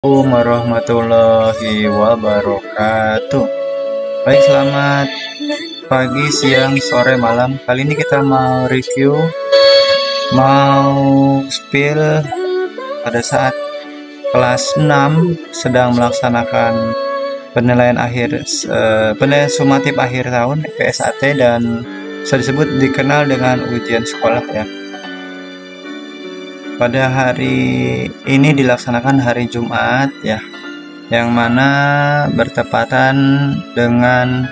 Assalamualaikum warahmatullahi wabarakatuh. Baik, selamat pagi, siang, sore, malam. Kali ini kita mau review, mau spill pada saat kelas 6 sedang melaksanakan penilaian akhir, penilaian sumatif akhir tahun PSAT, dan bisa disebut dikenal dengan ujian sekolah ya. Pada hari ini dilaksanakan hari Jumat ya, yang mana bertepatan dengan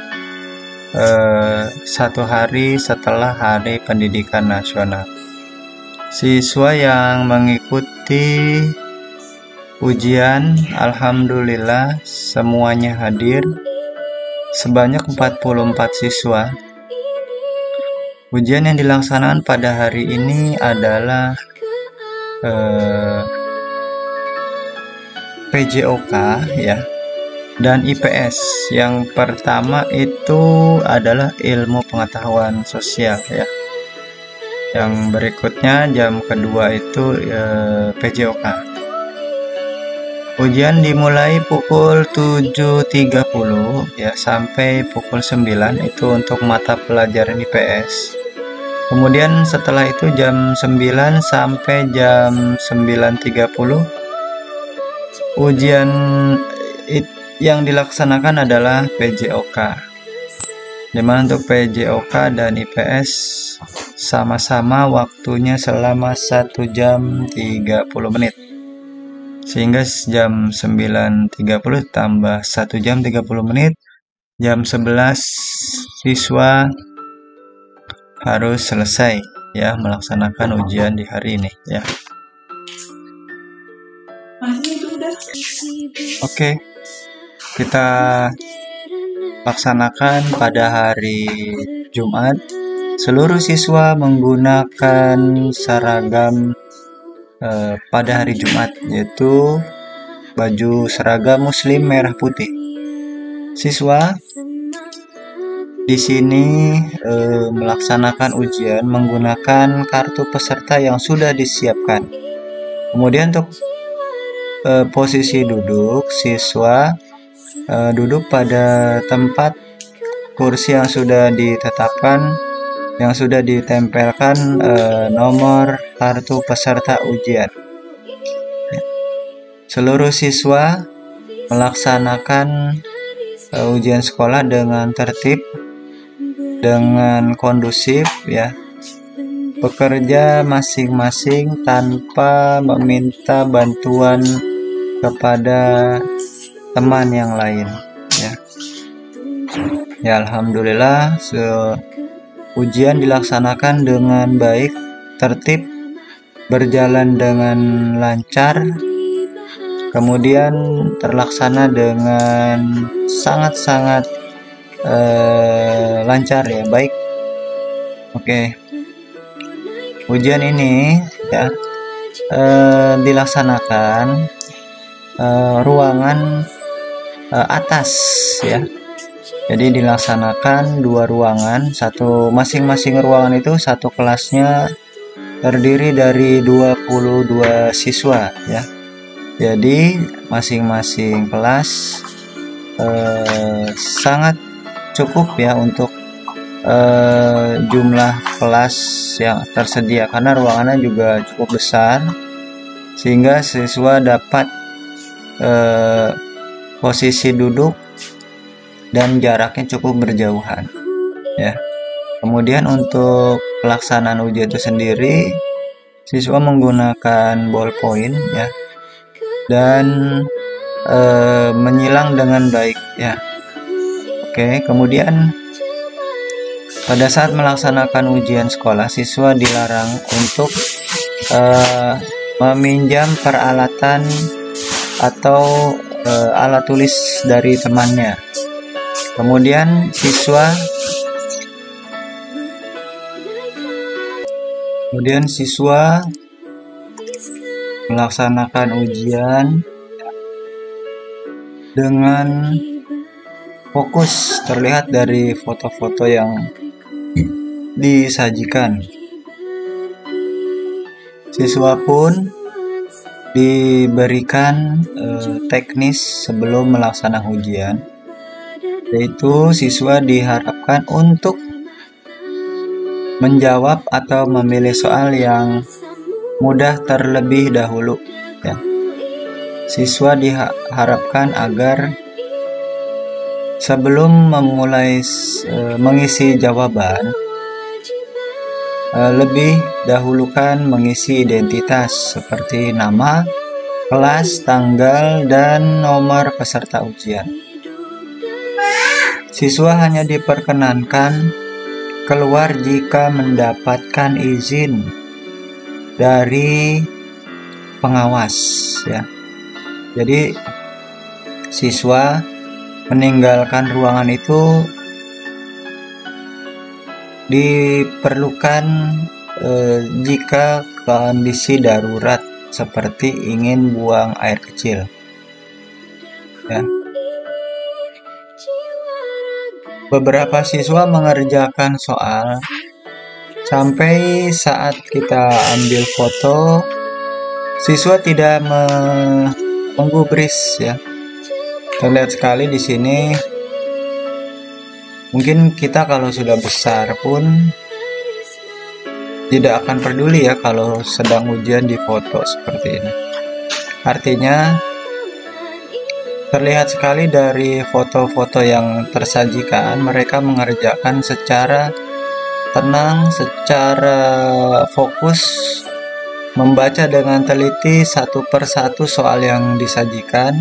satu hari setelah Hari Pendidikan Nasional. Siswa yang mengikuti ujian alhamdulillah semuanya hadir, sebanyak 44 siswa. Ujian yang dilaksanakan pada hari ini adalah PJOK ya, dan IPS. Yang pertama itu adalah ilmu pengetahuan sosial ya. Yang berikutnya jam kedua itu PJOK. Ujian dimulai pukul 7.30 ya sampai pukul 9 itu untuk mata pelajaran IPS. Kemudian setelah itu jam 9 sampai jam 9.30 ujian yang dilaksanakan adalah PJOK. Dimana untuk PJOK dan IPS sama-sama waktunya selama 1 jam 30 menit. Sehingga jam 9.30 tambah 1 jam 30 menit, jam 11 siswa harus selesai ya melaksanakan ujian di hari ini ya. Oke, kita laksanakan pada hari Jumat. Seluruh siswa menggunakan seragam pada hari Jumat, yaitu baju seragam muslim merah putih. Siswa di sini melaksanakan ujian menggunakan kartu peserta yang sudah disiapkan. Kemudian untuk posisi duduk, siswa duduk pada tempat kursi yang sudah ditetapkan, yang sudah ditempelkan nomor kartu peserta ujian. Seluruh siswa melaksanakan ujian sekolah dengan tertib, dengan kondusif ya, bekerja masing-masing tanpa meminta bantuan kepada teman yang lain ya. Ya alhamdulillah ujian dilaksanakan dengan baik, tertib, berjalan dengan lancar, kemudian terlaksana dengan sangat-sangat lancar ya, baik. Oke. Ujian ini ya dilaksanakan ruangan atas ya. Jadi dilaksanakan 2 ruangan, masing-masing ruangan itu satu kelasnya terdiri dari 22 siswa ya. Jadi masing-masing kelas sangat cukup ya untuk jumlah kelas yang tersedia, karena ruangannya juga cukup besar sehingga siswa dapat posisi duduk dan jaraknya cukup berjauhan ya. Kemudian untuk pelaksanaan ujian itu sendiri, siswa menggunakan ballpoint ya, dan menyilang dengan baik ya. Oke, kemudian pada saat melaksanakan ujian sekolah, siswa dilarang untuk meminjam peralatan atau alat tulis dari temannya. Kemudian siswa melaksanakan ujian dengan fokus, terlihat dari foto-foto yang disajikan. Siswa pun diberikan teknis sebelum melaksanakan ujian, yaitu siswa diharapkan untuk menjawab atau memilih soal yang mudah terlebih dahulu, ya. Siswa diharapkan agar sebelum memulai mengisi jawaban, lebih dahulukan mengisi identitas seperti nama, kelas, tanggal, dan nomor peserta ujian. Siswa hanya diperkenankan keluar jika mendapatkan izin dari pengawas, ya. Jadi siswa meninggalkan ruangan itu diperlukan jika kondisi darurat seperti ingin buang air kecil, ya. Beberapa siswa mengerjakan soal sampai saat kita ambil foto, siswa tidak menggubris, ya. Terlihat sekali di sini. Mungkin kita kalau sudah besar pun tidak akan peduli, ya, kalau sedang ujian di foto seperti ini. Artinya terlihat sekali dari foto-foto yang tersajikan, mereka mengerjakan secara tenang, secara fokus, membaca dengan teliti satu persatu soal yang disajikan,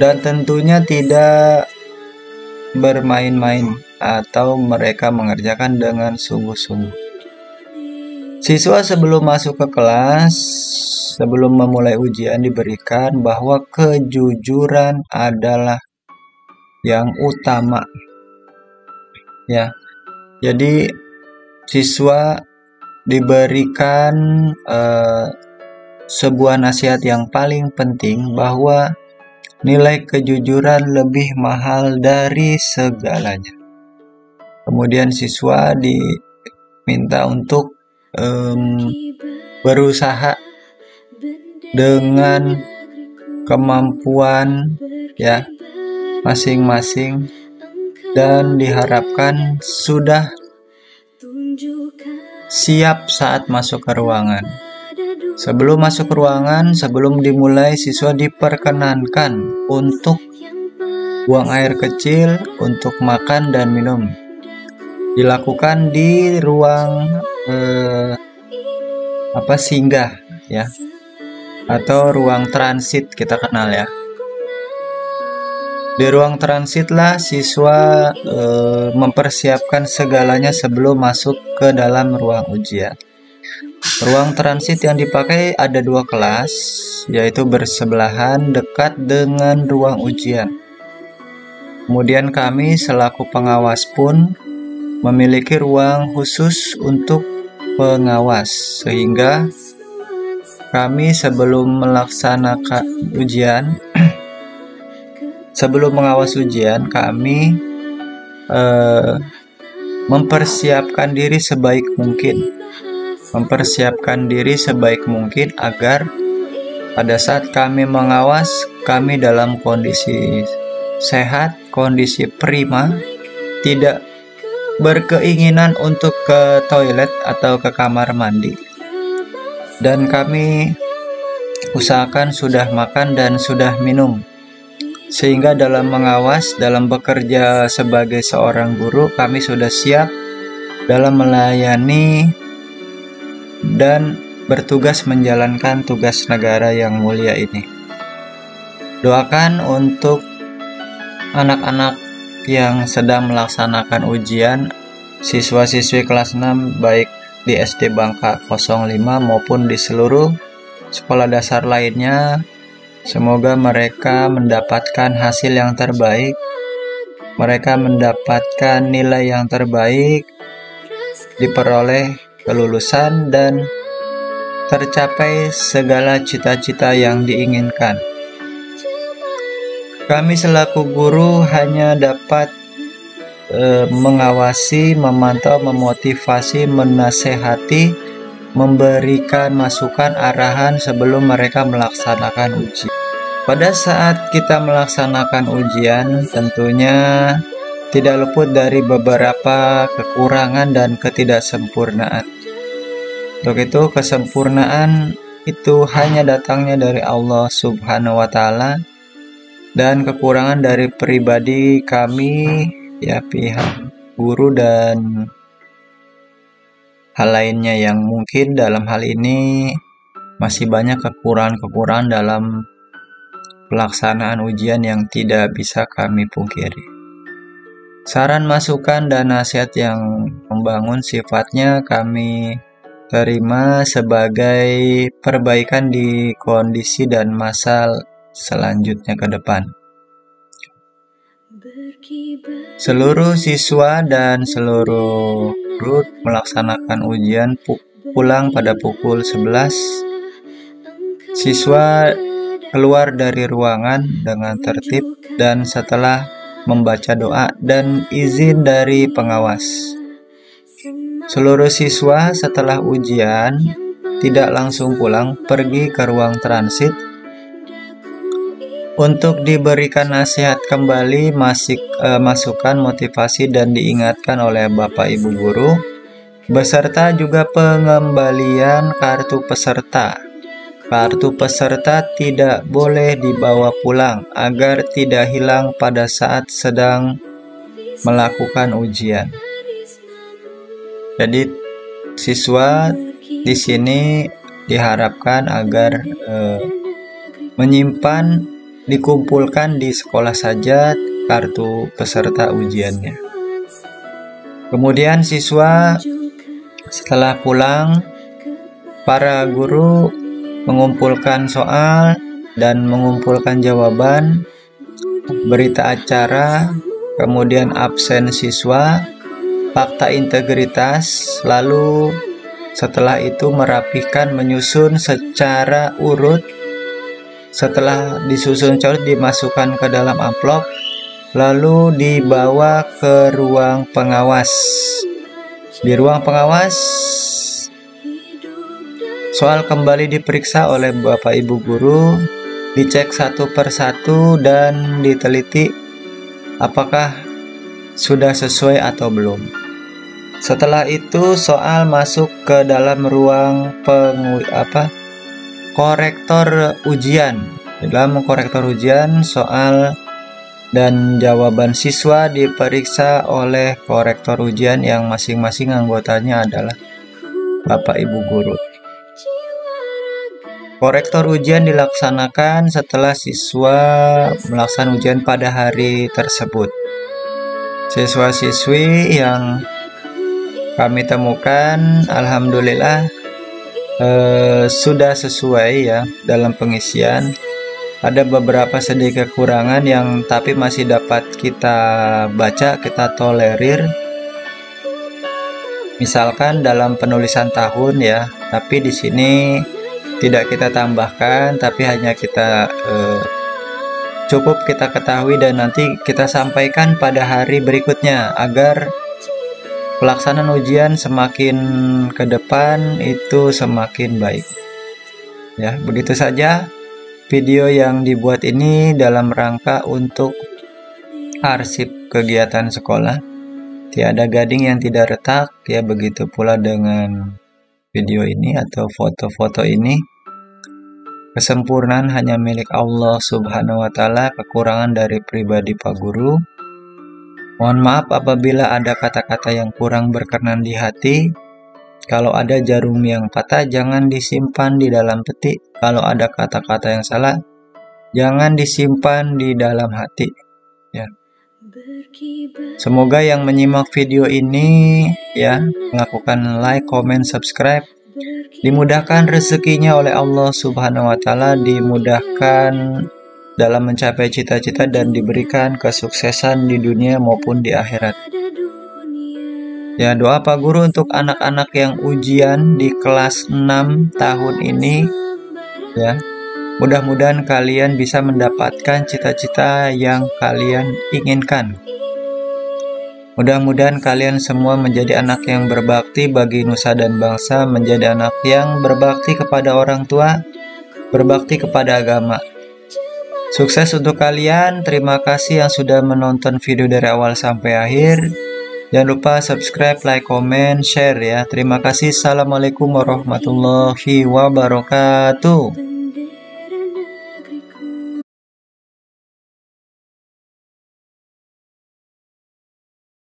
dan tentunya tidak bermain-main atau mereka mengerjakan dengan sungguh-sungguh. Siswa sebelum masuk ke kelas, sebelum memulai ujian diberikan bahwa kejujuran adalah yang utama, ya. Jadi siswa diberikan sebuah nasihat yang paling penting bahwa nilai kejujuran lebih mahal dari segalanya. Kemudian siswa diminta untuk berusaha dengan kemampuan, ya, masing-masing, dan diharapkan sudah siap saat masuk ke ruangan. Sebelum masuk ke ruangan, sebelum dimulai, siswa diperkenankan untuk buang air kecil, untuk makan dan minum. Dilakukan di ruang singgah, ya, atau ruang transit kita kenal, ya. Di ruang transitlah siswa mempersiapkan segalanya sebelum masuk ke dalam ruang ujian. Ruang transit yang dipakai ada 2 kelas, yaitu bersebelahan dekat dengan ruang ujian. Kemudian kami selaku pengawas pun memiliki ruang khusus untuk pengawas, sehingga kami sebelum melaksanakan ujian, sebelum mengawas ujian, kami mempersiapkan diri sebaik mungkin. Agar pada saat kami mengawas, kami dalam kondisi sehat, kondisi prima, tidak berkeinginan untuk ke toilet atau ke kamar mandi, dan kami usahakan sudah makan dan sudah minum, sehingga dalam mengawas, dalam bekerja sebagai seorang guru, kami sudah siap dalam melayani dan bertugas menjalankan tugas negara yang mulia ini. Doakan untuk anak-anak yang sedang melaksanakan ujian, siswa-siswi kelas 6 baik di SD Bangka 05 maupun di seluruh sekolah dasar lainnya. Semoga mereka mendapatkan hasil yang terbaik, mereka mendapatkan nilai yang terbaik, diperoleh kelulusan, dan tercapai segala cita-cita yang diinginkan. Kami selaku guru hanya dapat mengawasi, memantau, memotivasi, menasehati, memberikan masukan arahan sebelum mereka melaksanakan ujian. Pada saat kita melaksanakan ujian, tentunya tidak luput dari beberapa kekurangan dan ketidaksempurnaan. Untuk itu, kesempurnaan itu hanya datangnya dari Allah Subhanahu wa Ta'ala, dan kekurangan dari pribadi kami, ya, pihak guru dan hal lainnya yang mungkin dalam hal ini masih banyak kekurangan-kekurangan dalam pelaksanaan ujian yang tidak bisa kami pungkiri. Saran, masukan, dan nasihat yang membangun sifatnya kami terima sebagai perbaikan di kondisi dan masa selanjutnya ke depan. Seluruh siswa dan seluruh guru melaksanakan ujian pulang pada pukul 11. Siswa keluar dari ruangan dengan tertib dan setelah membaca doa dan izin dari pengawas. Seluruh siswa setelah ujian tidak langsung pulang, pergi ke ruang transit untuk diberikan nasihat kembali, masukan, motivasi, dan diingatkan oleh Bapak Ibu Guru, beserta juga pengembalian kartu peserta. Kartu peserta tidak boleh dibawa pulang agar tidak hilang pada saat sedang melakukan ujian. Jadi siswa di sini diharapkan agar menyimpan, dikumpulkan di sekolah saja kartu peserta ujiannya. Kemudian siswa setelah pulang, para guru mengumpulkan soal dan mengumpulkan jawaban, berita acara, kemudian absen siswa, fakta integritas, lalu setelah itu merapikan, menyusun secara urut. Setelah disusun urut, dimasukkan ke dalam amplop, lalu dibawa ke ruang pengawas. Di ruang pengawas, soal kembali diperiksa oleh Bapak Ibu Guru, dicek satu persatu dan diteliti apakah sudah sesuai atau belum. Setelah itu soal masuk ke dalam ruang korektor ujian. Dalam korektor ujian, soal dan jawaban siswa diperiksa oleh korektor ujian yang masing-masing anggotanya adalah Bapak Ibu Guru. Korektor ujian dilaksanakan setelah siswa melaksanakan ujian pada hari tersebut. Siswa-siswi yang kami temukan, alhamdulillah sudah sesuai ya dalam pengisian. Ada beberapa sedikit kekurangan yang tapi masih dapat kita baca, kita tolerir. Misalkan dalam penulisan tahun ya, tapi di sini tidak kita tambahkan, tapi hanya kita cukup kita ketahui dan nanti kita sampaikan pada hari berikutnya agar pelaksanaan ujian semakin ke depan itu semakin baik. Ya, begitu saja video yang dibuat ini dalam rangka untuk arsip kegiatan sekolah. Tiada gading yang tidak retak, ya begitu pula dengan video ini atau foto-foto ini. Kesempurnaan hanya milik Allah Subhanahu wa Ta'ala, kekurangan dari pribadi Pak Guru. Mohon maaf apabila ada kata-kata yang kurang berkenan di hati. Kalau ada jarum yang patah, jangan disimpan di dalam peti. Kalau ada kata-kata yang salah, jangan disimpan di dalam hati. Ya. Semoga yang menyimak video ini ya melakukan like, comment, subscribe, dimudahkan rezekinya oleh Allah Subhanahu wa Ta'ala, dimudahkan dalam mencapai cita-cita dan diberikan kesuksesan di dunia maupun di akhirat. Ya, doa Pak Guru untuk anak-anak yang ujian di kelas 6 tahun ini ya. Mudah-mudahan kalian bisa mendapatkan cita-cita yang kalian inginkan. Mudah-mudahan kalian semua menjadi anak yang berbakti bagi nusa dan bangsa, menjadi anak yang berbakti kepada orang tua, berbakti kepada agama. Sukses untuk kalian. Terima kasih yang sudah menonton video dari awal sampai akhir. Jangan lupa subscribe, like, comment, share ya. Terima kasih. Assalamualaikum warahmatullahi wabarakatuh.